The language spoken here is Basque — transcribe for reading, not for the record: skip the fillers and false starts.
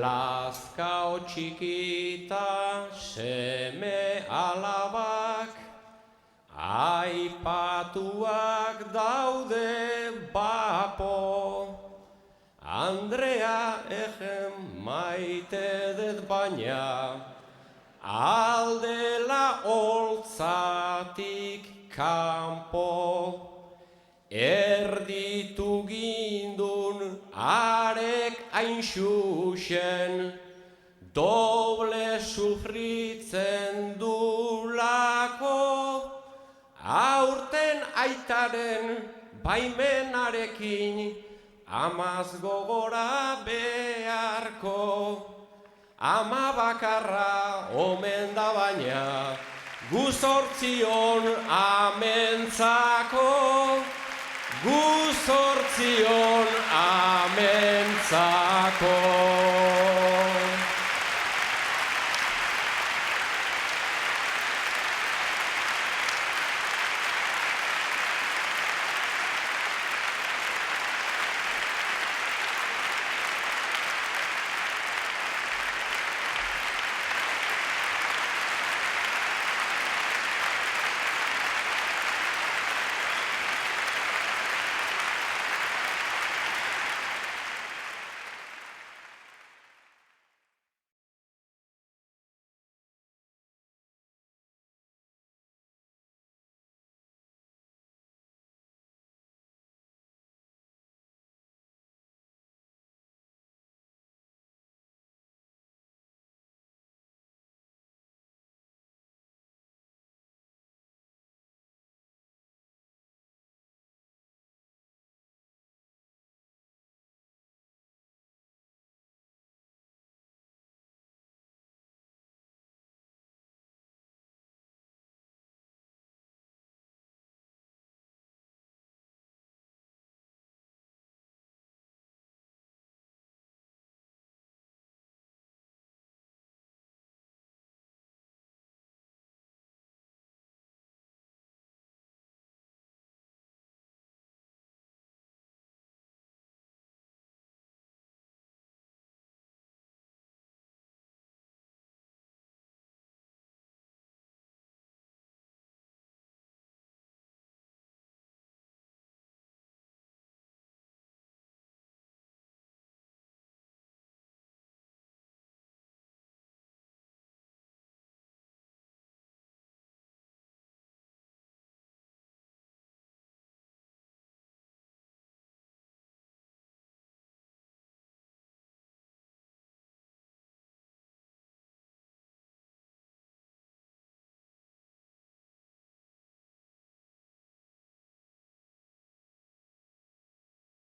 Lazkao txikita seme alabak, aipatuak daude bapo. Andrea egen maite dut baina, aldela holtzatik kanpo. Erditu gindun arek hain xuxen, doble sufritzen dulako. Aurten aitaren baimenarekin, amaz gogora beharko. Ama bakarra omen da baina, gu zortzion